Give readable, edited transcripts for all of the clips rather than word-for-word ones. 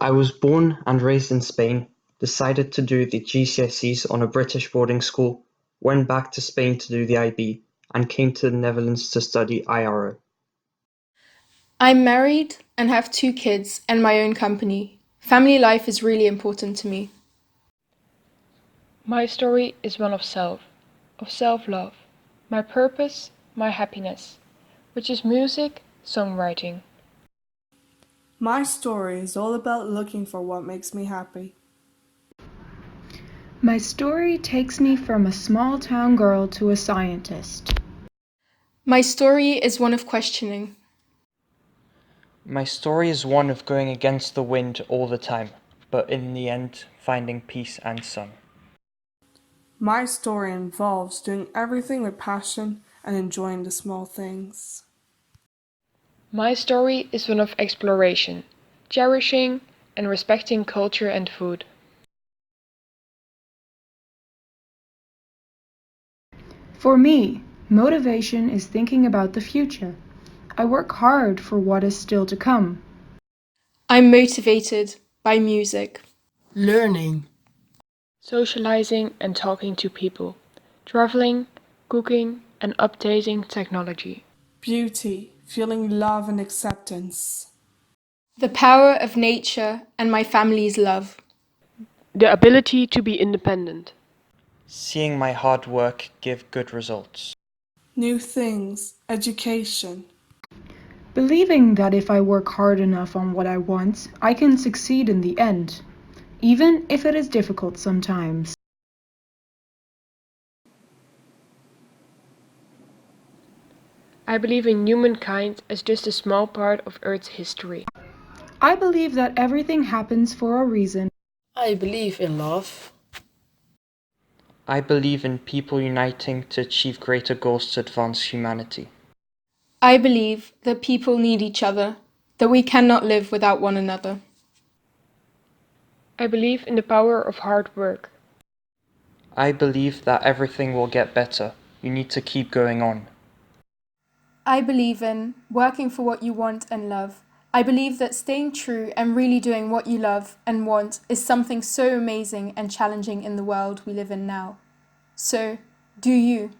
I was born and raised in Spain, decided to do the GCSEs on a British boarding school, went back to Spain to do the IB, and came to the Netherlands to study IRO. I'm married and have 2 kids and my own company. Family life is really important to me. My story is one of self-love, my purpose, my happiness, which is music, songwriting. My story is all about looking for what makes me happy. My story takes me from a small town girl to a scientist. My story is one of questioning. My story is one of going against the wind all the time, but in the end finding peace and sun. My story involves doing everything with passion and enjoying the small things. My story is one of exploration, cherishing and respecting culture and food. For me, motivation is thinking about the future. I work hard for what is still to come. I'm motivated by music. Learning. Socializing and talking to people, traveling, cooking and updating technology. Beauty, feeling love and acceptance. The power of nature and my family's love. The ability to be independent. Seeing my hard work give good results. New things, education. Believing that if I work hard enough on what I want, I can succeed in the end, even if it is difficult sometimes. I believe in humankind as just a small part of Earth's history. I believe that everything happens for a reason. I believe in love. I believe in people uniting to achieve greater goals to advance humanity. I believe that people need each other, that we cannot live without one another. I believe in the power of hard work. I believe that everything will get better. You need to keep going on. I believe in working for what you want and love. I believe that staying true and really doing what you love and want is something so amazing and challenging in the world we live in now. So, do you?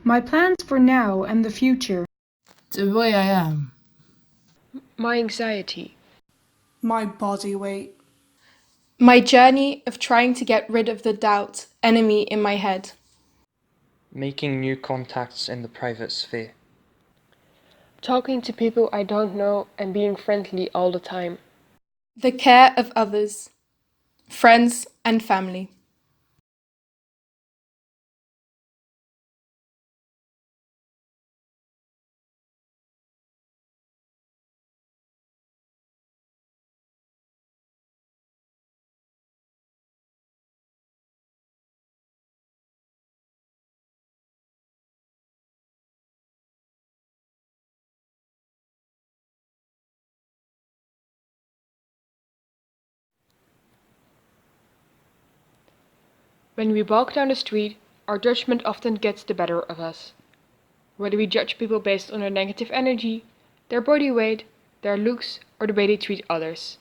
My plans for now and the future. The way I am. My anxiety. My body weight. My journey of trying to get rid of the doubt enemy in my head. Making new contacts in the private sphere. Talking to people I don't know and being friendly all the time. The care of others, friends and family. When we walk down the street, our judgment often gets the better of us. Whether we judge people based on their negative energy, their body weight, their looks, or the way they treat others.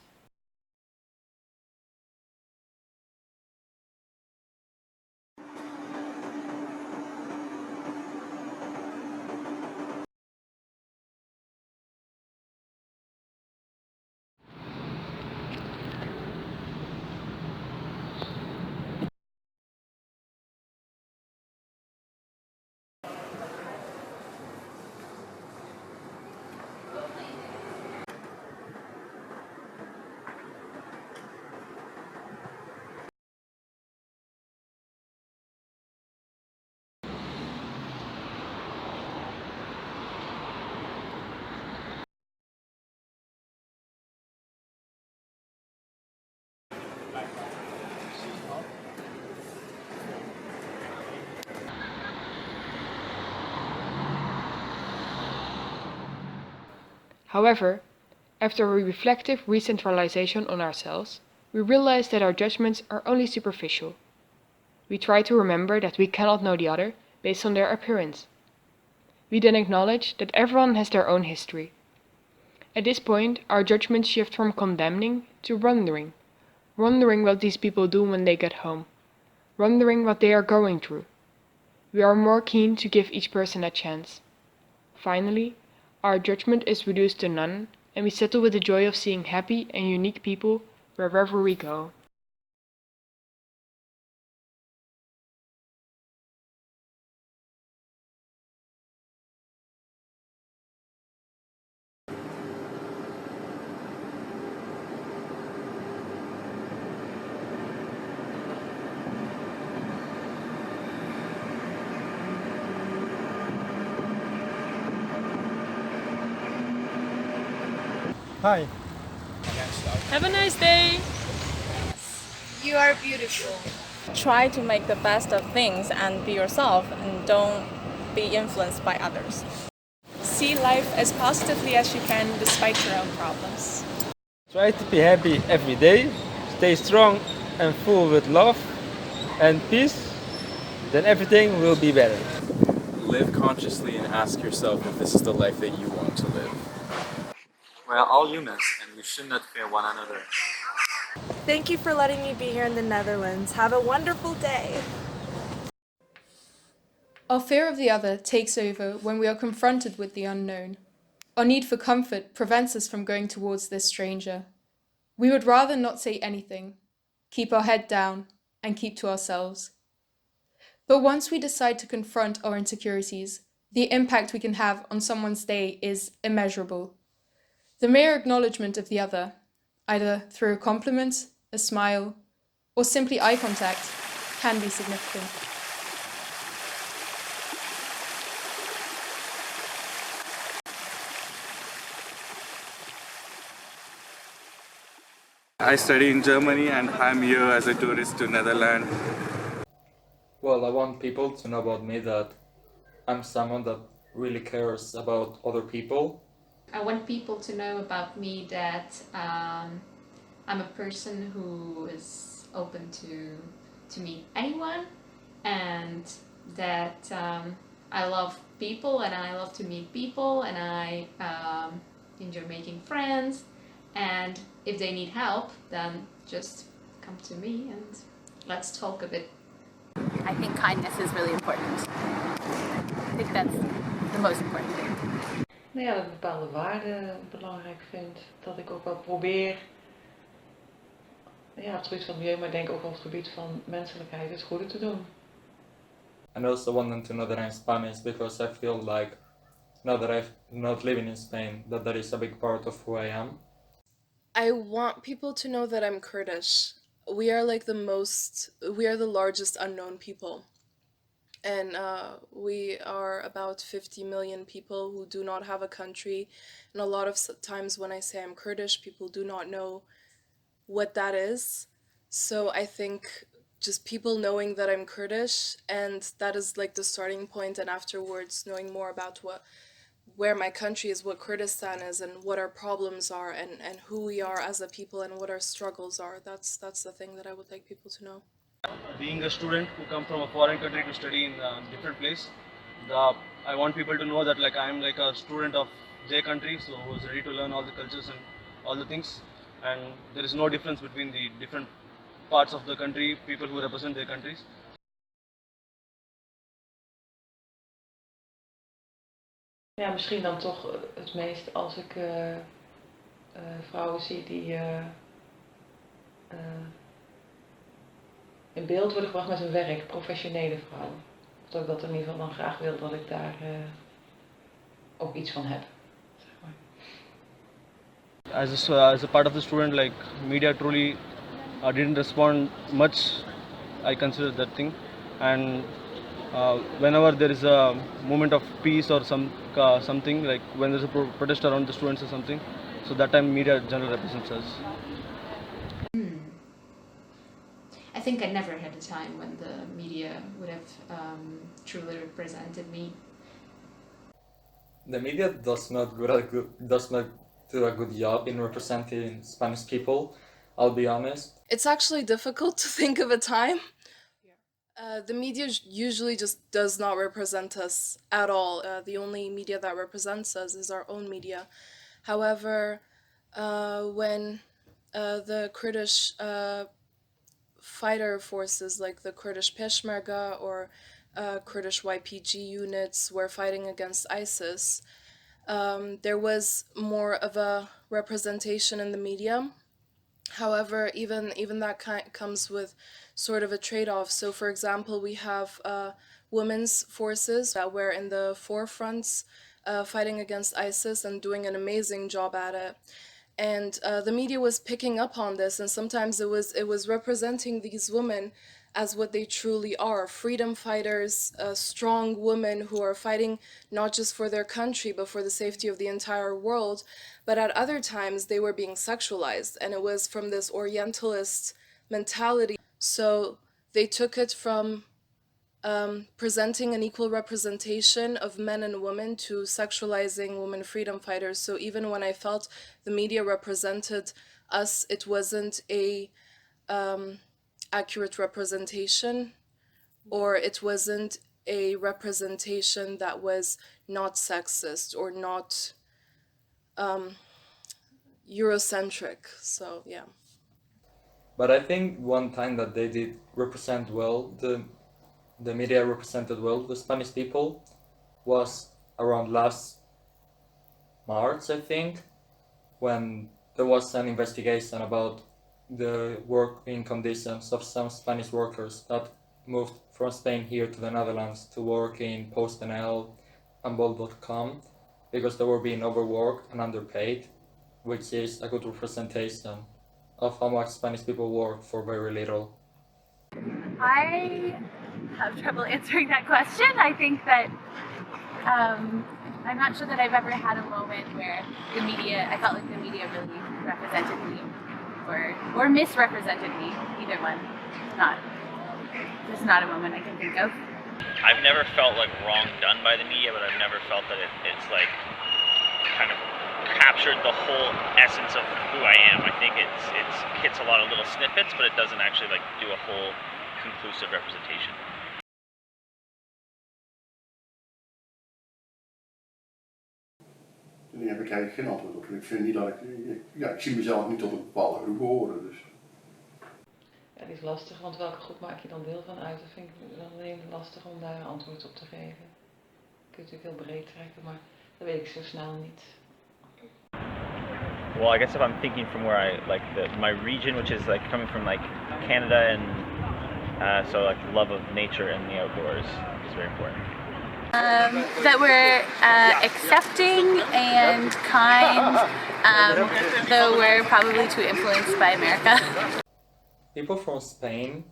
However, after a reflective re-centralization on ourselves, we realize that our judgments are only superficial. We try to remember that we cannot know the other based on their appearance. We then acknowledge that everyone has their own history. At this point, our judgments shift from condemning to wondering. Wondering what these people do when they get home. Wondering what they are going through. We are more keen to give each person a chance. Finally, our judgment is reduced to none, and we settle with the joy of seeing happy and unique people wherever we go. Hi. Have a nice day! You are beautiful. Try to make the best of things and be yourself and don't be influenced by others. See life as positively as you can despite your own problems. Try to be happy every day, stay strong and full with love and peace, then everything will be better. Live consciously and ask yourself if this is the life that you want to live. We are all humans and we should not fear one another. Thank you for letting me be here in the Netherlands. Have a wonderful day. Our fear of the other takes over when we are confronted with the unknown. Our need for comfort prevents us from going towards this stranger. We would rather not say anything, keep our head down, and keep to ourselves. But once we decide to confront our insecurities, the impact we can have on someone's day is immeasurable. The mere acknowledgement of the other, either through a compliment, a smile, or simply eye contact, can be significant. I study in Germany and I'm here as a tourist to Netherlands. Well, I want people to know about me that I'm someone that really cares about other people. I want people to know about me that I'm a person who is open to meet anyone, and that I love people and I love to meet people, and I enjoy making friends, and if they need help, then just come to me and let's talk a bit. I think kindness is really important. I think that's the most important thing. Nou ja, dat ik bepaalde waarden belangrijk vind. Dat ik ook wel probeer, ja, op het gebied van milieu, maar ik denk ook op het gebied van menselijkheid het goede te doen. And I also want them to know that I'm Spanish because I feel like now that I'm not living in Spain, that is a big part of who I am. I want people to know that I'm Kurdish. We are the largest unknown people. And we are about 50 million people who do not have a country. And a lot of times when I say I'm Kurdish, people do not know what that is. So I think just people knowing that I'm Kurdish, and that is like the starting point, and afterwards knowing more about where my country is, what Kurdistan is, and what our problems are, and who we are as a people, and what our struggles are. That's the thing that I would like people to know. Being a student who come from a foreign country to study in a different place, I want people to know that like I'm like a student of their country, so who's ready to learn all the cultures and all the things, and there is no difference between the different parts of the country, people who represent their countries. Ja, misschien dan toch het meest als ik vrouwen zie die in beeld worden gebracht met hun werk, professionele vrouwen. Dat ik dat in ieder geval dan graag wil, dat ik daar ook iets van heb. Zeg maar. As a part of the student, like media truly didn't respond much. I consider that thing, and whenever there is a moment of peace or something, like when there's a protest around the students or something, so that time media generally represents us. I think I never had a time when the media would have truly represented me. The media does not do a good job in representing Spanish people, I'll be honest. It's actually difficult to think of a time. The media usually just does not represent us at all. The only media that represents us is our own media. However, when the Kurdish fighter forces like the Kurdish Peshmerga or Kurdish YPG units were fighting against ISIS, there was more of a representation in the media. However, even that comes with sort of a trade-off. So, for example, we have women's forces that were in the forefronts fighting against ISIS and doing an amazing job at it. And the media was picking up on this, and sometimes it was representing these women as what they truly are: freedom fighters, strong women who are fighting not just for their country but for the safety of the entire world. But at other times they were being sexualized, and it was from this Orientalist mentality. So they took it from presenting an equal representation of men and women to sexualizing women freedom fighters. So even when I felt the media represented us, it wasn't a accurate representation, or it wasn't a representation that was not sexist or not Eurocentric. So yeah. But I think one time that they did represent well, the media represented well the Spanish people, was around last March, I think, when there was an investigation about the working conditions of some Spanish workers that moved from Spain here to the Netherlands to work in PostNL and Bol.com because they were being overworked and underpaid, which is a good representation of how much Spanish people work for very little. I have trouble answering that question. I think that I'm not sure that I've ever had a moment where the media, I felt like the media really represented me or misrepresented me, either one. There's not a moment I can think of. I've never felt like wrong done by the media, but I've never felt that it's like kind of captured the whole essence of who I am. I think it's hits a lot of little snippets, but it doesn't actually like do a whole conclusive representation. Daar heb ik eigenlijk geen antwoord op. Ik vind niet dat ik zie mezelf niet tot een bepaalde groep behoren. Dus. Ja, die is lastig, want welke groep maak je dan deel van uit? Dat vind ik dan alleen lastig om daar een antwoord op te geven. Je kunt natuurlijk heel breed trekken, maar dat weet ik zo snel niet. Well, I guess if I'm thinking from where I like my region, which is like coming from like Canada, and so like love of nature and the outdoors is very important. That we're accepting and kind, though we're probably too influenced by America. People from Spain,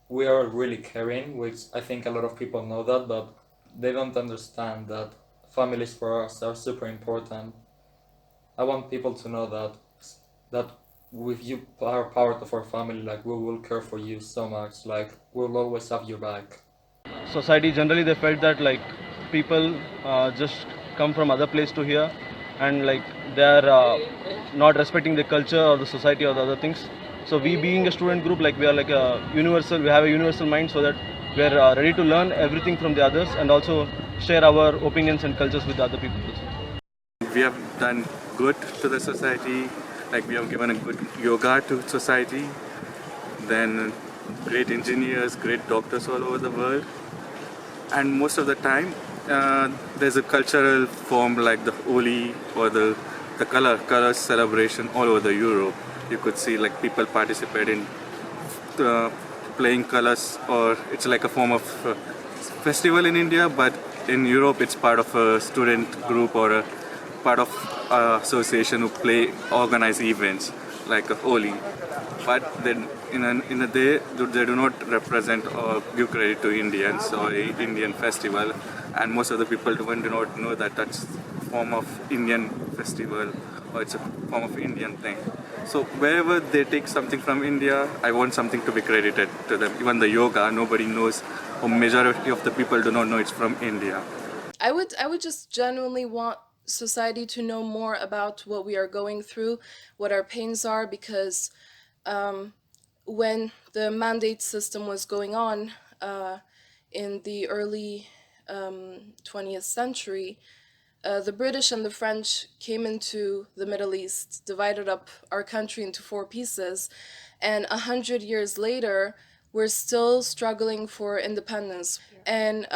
we are really caring, which I think a lot of people know that, but they don't understand that families for us are super important. I want people to know that if you are part of our family, like we will care for you so much, like we'll always have your back. Society generally, they felt that like people just come from other place to here, and like they are not respecting the culture or the society or the other things. So we being a student group, like we are like a universal, we have a universal mind, so that we are ready to learn everything from the others and also share our opinions and cultures with the other people. We have done good to the society, like we have given a good yoga to society, then great engineers, great doctors all over the world. And most of the time there's a cultural form like the Holi or the color celebration all over the Europe. You could see like people participate in playing colors, or it's like a form of festival in India, but in Europe it's part of a student group or a part of association who organize events like a Holi. But then in a day they do not represent or give credit to Indians or Indian festival, and most of the people do not know that that's a form of Indian festival or it's a form of Indian thing. So wherever they take something from India, I want something to be credited to them. Even the yoga, nobody knows, or majority of the people do not know it's from India. I would just genuinely want society to know more about what we are going through, what our pains are, because when the mandate system was going on, in the early 20th century, the British and the French came into the Middle East, divided up our country into 4 pieces, and 100 years later, we're still struggling for independence. And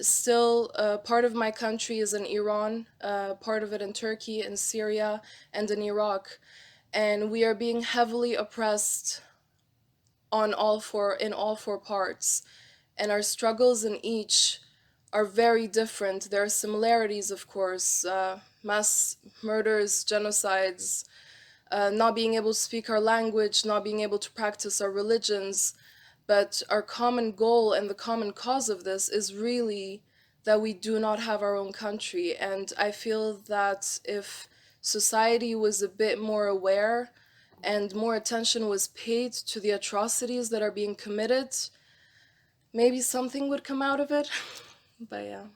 still, part of my country is in Iran, part of it in Turkey, in Syria, and in Iraq. And we are being heavily oppressed in all four parts. And our struggles in each are very different. There are similarities, of course, mass murders, genocides, not being able to speak our language, not being able to practice our religions. But our common goal and the common cause of this is really that we do not have our own country. And I feel that if society was a bit more aware and more attention was paid to the atrocities that are being committed, maybe something would come out of it. But yeah.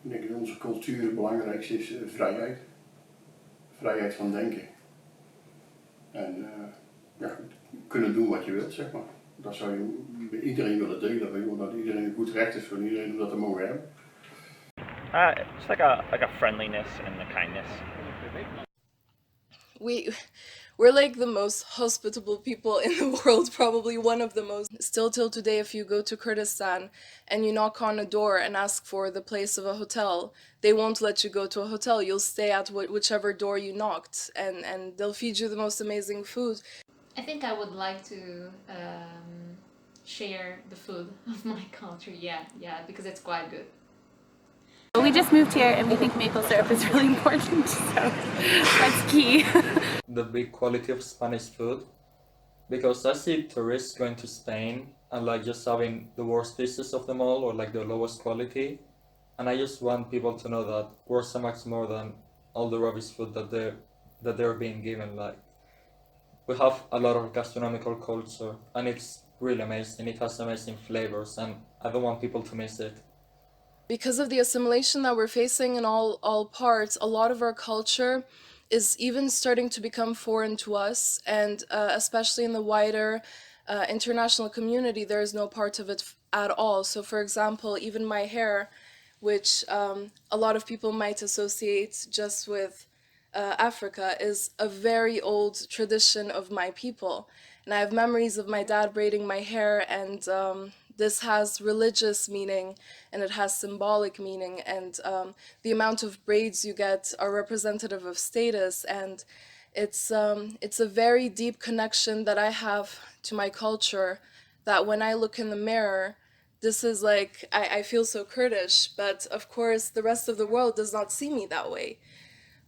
Ik denk dat onze cultuur het belangrijkste is vrijheid. Vrijheid van denken. En ja, kunnen doen wat je wilt, zeg maar. Dat zou je met iedereen willen delen, dat iedereen een goed recht is voor iedereen om dat te mogen hebben. It's like a friendliness and a kindness. We're like the most hospitable people in the world, probably one of the most. Still till today, if you go to Kurdistan and you knock on a door and ask for the place of a hotel, they won't let you go to a hotel. You'll stay at whichever door you knocked, and they'll feed you the most amazing food. I think I would like to share the food of my country, yeah, because it's quite good. We just moved here and we think maple syrup is really important, so that's key. The big quality of Spanish food, because I see tourists going to Spain and like just having the worst dishes of them all, or like the lowest quality, and I just want people to know that we're so much more than all the rubbish food that they're being given. Like, we have a lot of gastronomical culture and it's really amazing. It has amazing flavors and I don't want people to miss it. Because of the assimilation that we're facing in all parts, a lot of our culture is even starting to become foreign to us, and especially in the wider international community, there is no part of it at all. So for example, even my hair, which a lot of people might associate just with Africa, is a very old tradition of my people. And I have memories of my dad braiding my hair, and this has religious meaning and it has symbolic meaning, and the amount of braids you get are representative of status, and it's a very deep connection that I have to my culture, that when I look in the mirror, this is like, I feel so Kurdish, but of course the rest of the world does not see me that way.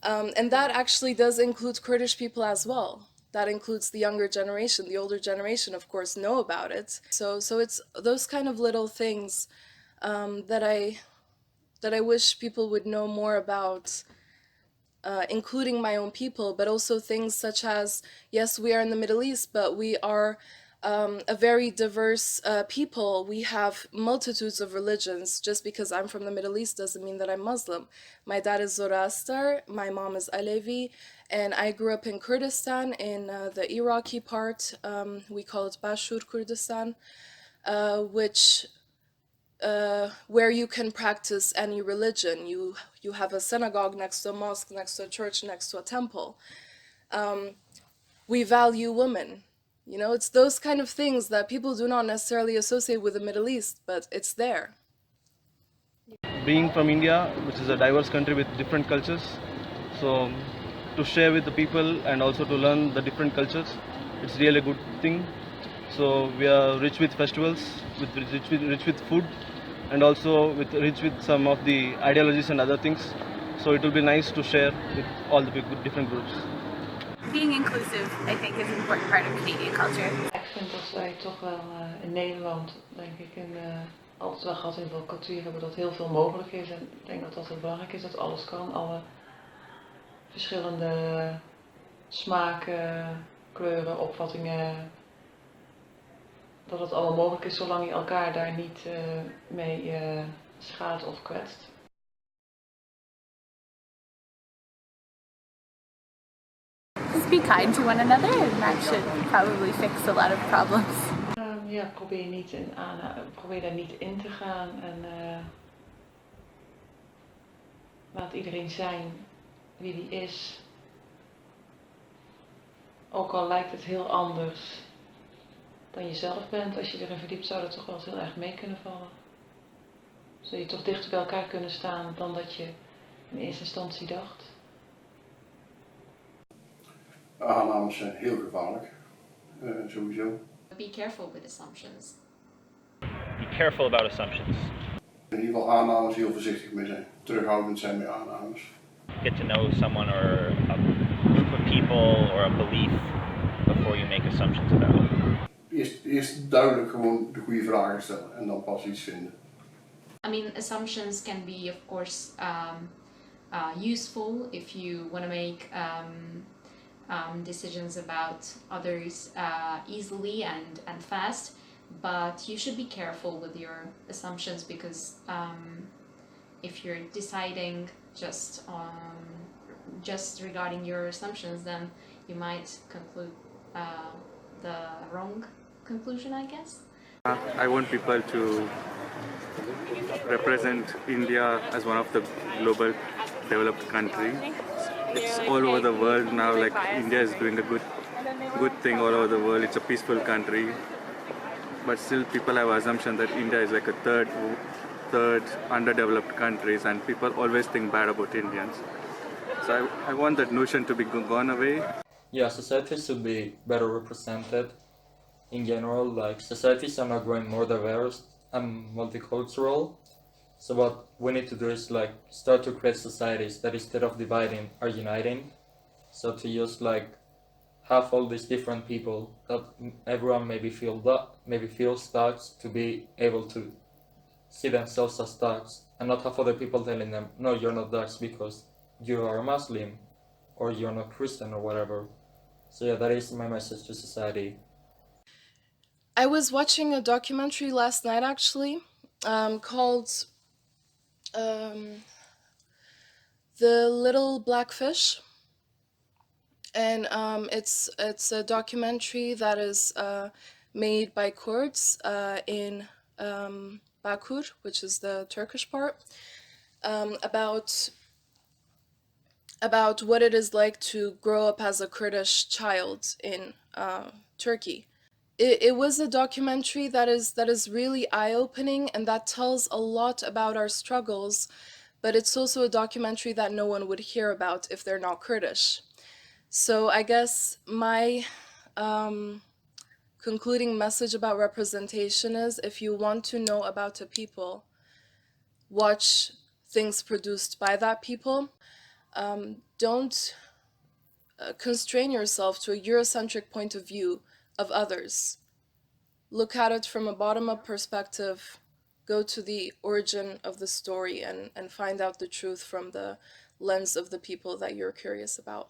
And that actually does include Kurdish people as well. That includes the younger generation. The older generation, of course, know about it. So it's those kind of little things that I wish people would know more about, including my own people, but also things such as, yes, we are in the Middle East, but we are a very diverse people. We have multitudes of religions. Just because I'm from the Middle East doesn't mean that I'm Muslim. My dad is Zoroaster, my mom is Alevi, and I grew up in Kurdistan, in the Iraqi part. We call it Bashur Kurdistan, which where you can practice any religion. You have a synagogue next to a mosque, next to a church, next to a temple. We value women. You know, it's those kind of things that people do not necessarily associate with the Middle East, but it's there. Being from India, which is a diverse country with different cultures, so to share with the people and also to learn the different cultures, it's really a good thing. So we are rich with festivals, rich with food, and also rich with some of the ideologies and other things. So it will be nice to share with all the different groups. Being inclusive, I think, is an important part of Canadian culture. Ik vind dat wij toch wel in Nederland, denk ik, altijd wel gehad in veel cultuur hebben dat heel veel mogelijk is. En ik denk dat dat heel belangrijk is, dat alles kan. Alle verschillende smaken, kleuren, opvattingen. Dat het allemaal mogelijk is zolang je elkaar daar niet mee schaadt of kwetst. just be kind to one another, and that should probably fix a lot of problems. Ja, probeer daar niet in te gaan en laat iedereen zijn wie die is. Ook al lijkt het heel anders dan je zelf bent, als je erin verdiept zou dat toch wel eens heel erg mee kunnen vallen. Zul je toch dichter bij elkaar kunnen staan dan dat je in eerste instantie dacht. Aannames zijn heel gevaarlijk, sowieso. Be careful with assumptions. Be careful about assumptions. In ieder geval aannames heel voorzichtig mee zijn. Terughoudend zijn met aannames. Get to know someone or a group of people or a belief before you make assumptions about it. Eerst duidelijk gewoon de goede vragen stellen en dan pas iets vinden. I mean, assumptions can be, of course, useful if you want to make decisions about others easily and fast, but you should be careful with your assumptions because if you're deciding just regarding your assumptions, then you might conclude the wrong conclusion, I guess. I want people to represent India as one of the global developed country. It's all over the world now, like India is doing a good thing all over the world. It's a peaceful country, but still people have assumption that India is like a third underdeveloped countries, and people always think bad about Indians. So I want that notion to be gone away. Yeah, societies should be better represented in general. Like societies are now growing more diverse and multicultural. So what we need to do is like start to create societies that instead of dividing are uniting. So to just like have all these different people that everyone maybe feels thugs to be able to see themselves as thugs and not have other people telling them, no, you're not thugs because you are a Muslim or you're not Christian or whatever. So yeah, that is my message to society. I was watching a documentary last night actually called The Little Black Fish. And it's a documentary that is made by Kurds in Bakur, which is the Turkish part, about what it is like to grow up as a Kurdish child in Turkey. It was a documentary that is really eye-opening and that tells a lot about our struggles, but it's also a documentary that no one would hear about if they're not Kurdish. So I guess my concluding message about representation is if you want to know about a people, watch things produced by that people. Don't constrain yourself to a Eurocentric point of view of others. Look at it from a bottom-up perspective. Go to the origin of the story and find out the truth from the lens of the people that you're curious about.